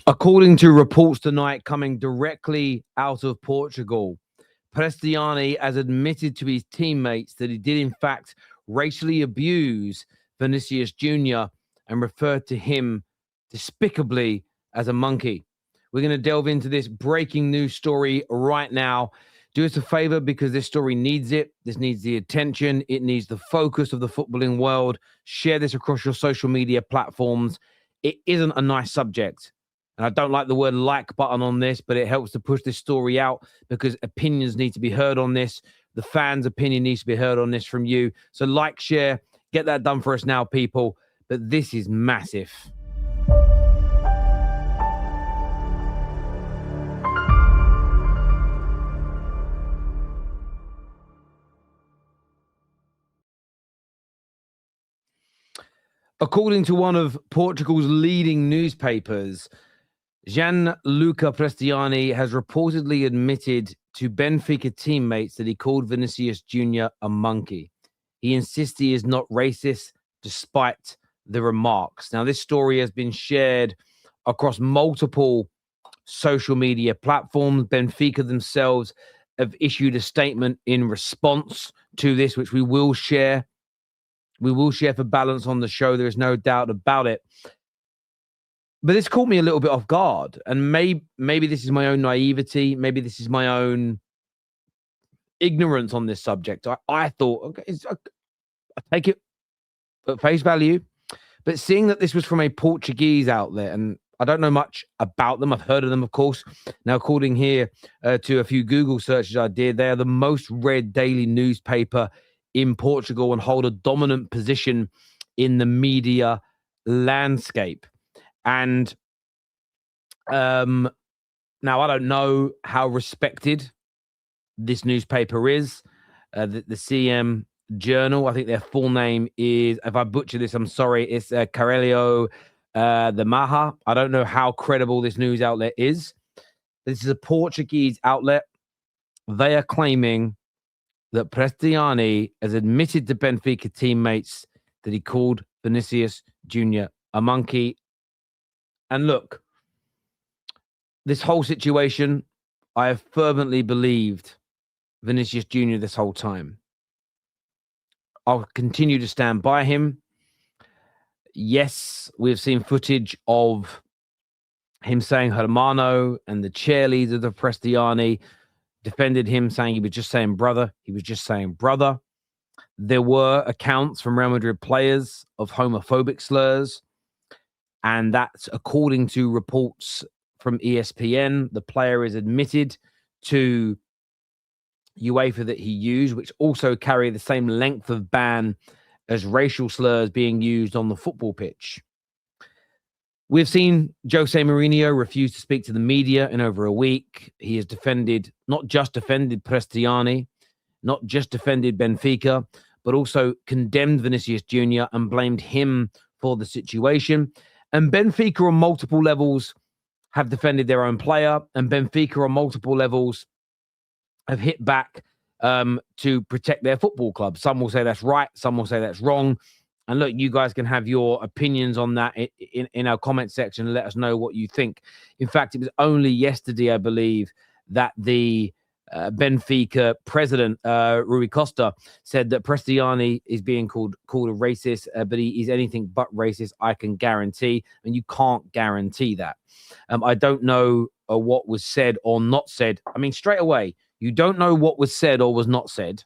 According to reports tonight coming directly out of Portugal, Prestiani has admitted to his teammates that he did, in fact, racially abuse Vinicius Jr. and referred to him despicably as a monkey. We're going to delve into this breaking news story right now. Do us a favor, because this story needs it. This needs the attention. It needs the focus of the footballing world. Share this across your social media platforms. It isn't a nice subject. And I don't like the word like button on this, but it helps to push this story out because opinions need to be heard on this. The fans' opinion needs to be heard on this from you. So like, share, get that done for us now, people. But this is massive. According to one of Portugal's leading newspapers, Gianluca Prestianni has reportedly admitted to Benfica teammates that he called Vinicius Jr. a monkey. He insists he is not racist despite the remarks. Now, this story has been shared across multiple social media platforms. Benfica themselves have issued a statement in response to this, which we will share. We will share for balance on the show. There is no doubt about it. But this caught me a little bit off guard. And maybe this is my own naivety. Maybe this is my own ignorance on this subject. I thought, okay, I take it at face value. But seeing that this was from a Portuguese outlet, and I don't know much about them. I've heard of them, of course. Now, according here to a few Google searches I did, they are the most read daily newspaper in Portugal and hold a dominant position in the media landscape. And now I don't know how respected this newspaper is. The CM Journal, I think their full name is, if I butcher this, I'm sorry, it's Correio de Manha. I don't know how credible this news outlet is. This is a Portuguese outlet. They are claiming that Prestiani has admitted to Benfica teammates that he called Vinicius Jr. a monkey. And look, this whole situation, I have fervently believed Vinicius Jr. this whole time. I'll continue to stand by him. Yes, we've seen footage of him saying hermano, and the cheerleaders of Prestiani defended him, saying he was just saying brother. He was just saying brother. There were accounts from Real Madrid players of homophobic slurs, and that's according to reports from ESPN. The player is admitted to UEFA that he used, which also carry the same length of ban as racial slurs being used on the football pitch. We've seen Jose Mourinho refuse to speak to the media in over a week. He has not just defended Prestiani, not just defended Benfica, but also condemned Vinicius Jr. and blamed him for the situation. And Benfica on multiple levels have defended their own player, and Benfica on multiple levels have hit back to protect their football club. Some will say that's right, some will say that's wrong. And look, you guys can have your opinions on that in our comment section and let us know what you think. In fact, it was only yesterday, I believe, that the Benfica president, Rui Costa, said that Prestiani is being called a racist, but he is anything but racist, I can guarantee. And you can't guarantee that. I don't know what was said or not said. I mean, straight away, you don't know what was said or was not said.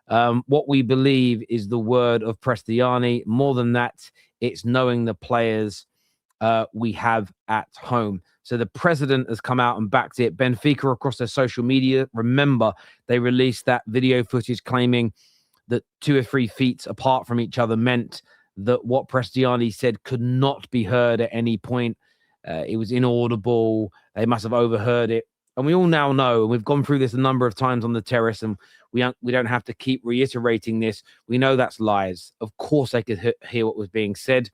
What we believe is the word of Prestiani. More than that, it's knowing the players we have at home. So the president has come out and backed it. Benfica across their social media, remember, they released that video footage claiming that 2 or 3 feet apart from each other meant that what Prestiani said could not be heard at any point. It was inaudible. They must have overheard it. And we all now know, and we've gone through this a number of times on the terrace, and we don't have to keep reiterating this. We know that's lies. Of course, they could hear what was being said.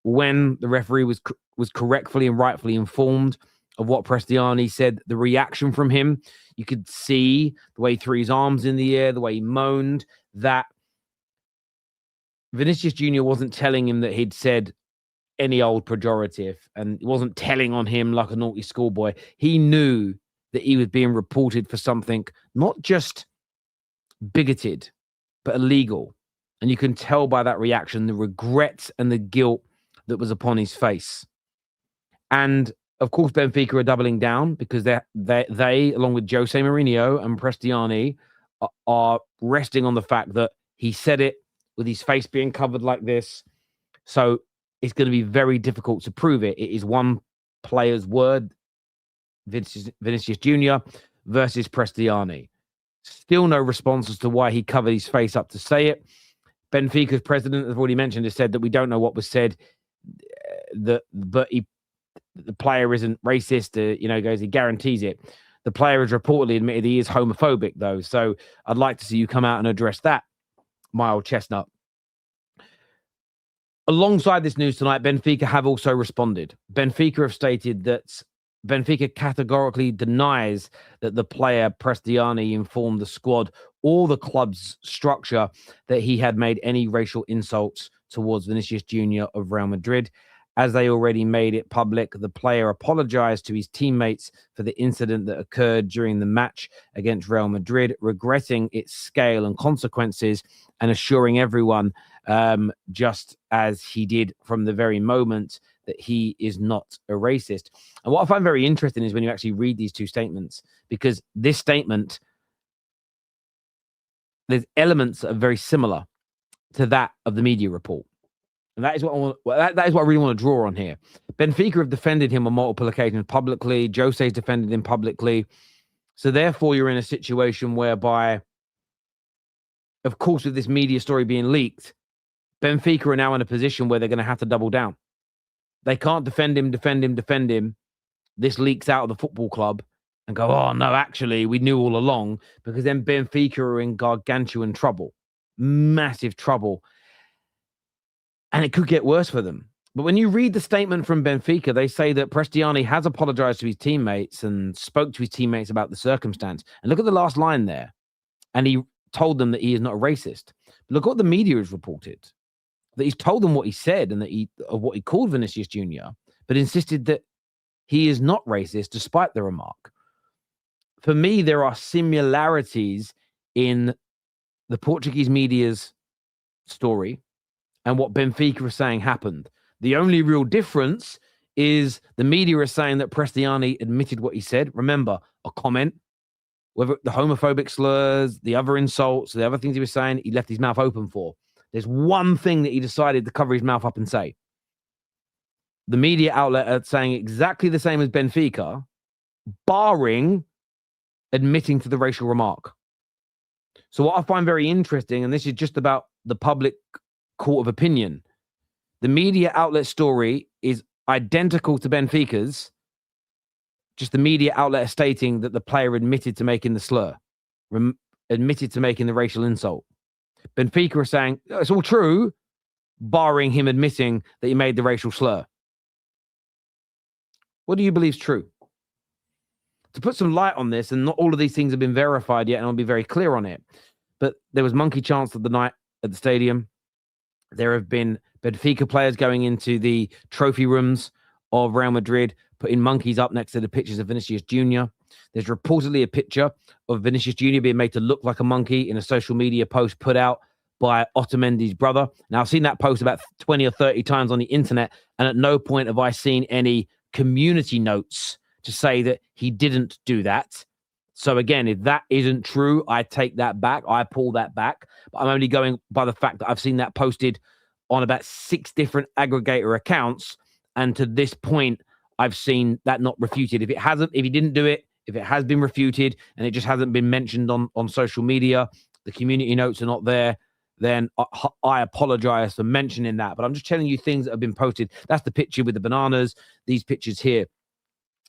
When the referee was correctly and rightfully informed of what Prestiani said, the reaction from him, you could see the way he threw his arms in the air, the way he moaned, that Vinicius Jr. wasn't telling him that he'd said any old pejorative, and it wasn't telling on him like a naughty schoolboy. He knew that he was being reported for something not just bigoted, but illegal. And you can tell by that reaction the regret and the guilt that was upon his face. And of course, Benfica are doubling down because they, along with Jose Mourinho and Prestianni, are resting on the fact that he said it with his face being covered like this. So it's going to be very difficult to prove it. It is one player's word, Vinicius Jr. versus Prestianni. Still no response as to why he covered his face up to say it. Benfica's president, as I've already mentioned, has said that we don't know what was said, but the player isn't racist. He guarantees it. The player has reportedly admitted he is homophobic, though. So I'd like to see you come out and address that, my old chestnut. Alongside this news tonight, Benfica have also responded. Benfica have stated that Benfica categorically denies that the player Prestianni informed the squad or the club's structure that he had made any racial insults towards Vinicius Jr. of Real Madrid. As they already made it public, the player apologized to his teammates for the incident that occurred during the match against Real Madrid, regretting its scale and consequences and assuring everyone, just as he did from the very moment, that he is not a racist. And what I find very interesting is when you actually read these two statements, because this statement, there's elements that are very similar to that of the media report. And that is what I want. That is what I really want to draw on here. Benfica have defended him on multiple occasions publicly. Jose's defended him publicly. So therefore, you're in a situation whereby, of course, with this media story being leaked, Benfica are now in a position where they're going to have to double down. They can't defend him. This leaks out of the football club and go, oh, no, actually, we knew all along, because then Benfica are in gargantuan trouble, massive trouble. And it could get worse for them. But when you read the statement from Benfica, they say that Prestianni has apologized to his teammates and spoke to his teammates about the circumstance. And look at the last line there. And he told them that he is not a racist. But look what the media has reported. That he's told them what he said and of what he called Vinicius Jr., but insisted that he is not racist despite the remark. For me, there are similarities in the Portuguese media's story and what Benfica are saying happened. The only real difference is the media is saying that Prestianni admitted what he said. Remember, a comment, whether the homophobic slurs, the other insults, the other things he was saying, he left his mouth open for. There's one thing that he decided to cover his mouth up and say. The media outlet are saying exactly the same as Benfica, barring admitting to the racial remark. So what I find very interesting, and this is just about the public court of opinion, the media outlet story is identical to Benfica's, just the media outlet is stating that the player admitted to making the slur, admitted to making the racial insult. Benfica are saying it's all true, barring him admitting that he made the racial slur. What do you believe is true? To put some light on this, and not all of these things have been verified yet, and I'll be very clear on it, but there was monkey chants of the night at the stadium. There have been Benfica players going into the trophy rooms of Real Madrid, putting monkeys up next to the pictures of Vinicius Jr. There's reportedly a picture of Vinicius Jr. being made to look like a monkey in a social media post put out by Otamendi's brother. Now, I've seen that post about 20 or 30 times on the internet, and at no point have I seen any community notes to say that he didn't do that. So again, if that isn't true, I take that back. I pull that back. But I'm only going by the fact that I've seen that posted on about 6 different aggregator accounts. And to this point, I've seen that not refuted. If he didn't do it, if it has been refuted and it just hasn't been mentioned on social media, the community notes are not there, then I apologize for mentioning that. But I'm just telling you things that have been posted. That's the picture with the bananas, these pictures here.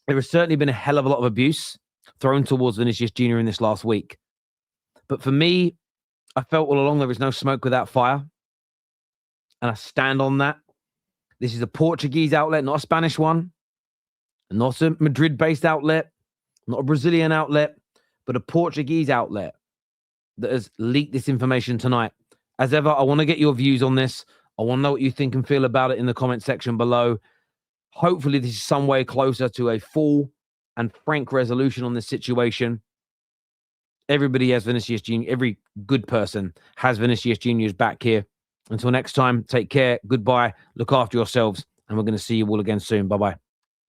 There has certainly been a hell of a lot of abuse thrown towards Vinicius Jr. in this last week. But for me, I felt all along there is no smoke without fire. And I stand on that. This is a Portuguese outlet, not a Spanish one. Not a Madrid-based outlet. Not a Brazilian outlet. But a Portuguese outlet that has leaked this information tonight. As ever, I want to get your views on this. I want to know what you think and feel about it in the comment section below. Hopefully, this is some way closer to a full and frank resolution on this situation. Everybody has Vinicius Jr. Every good person has Vinicius Jr.'s back here. Until next time, take care. Goodbye. Look after yourselves. And we're going to see you all again soon. Bye-bye.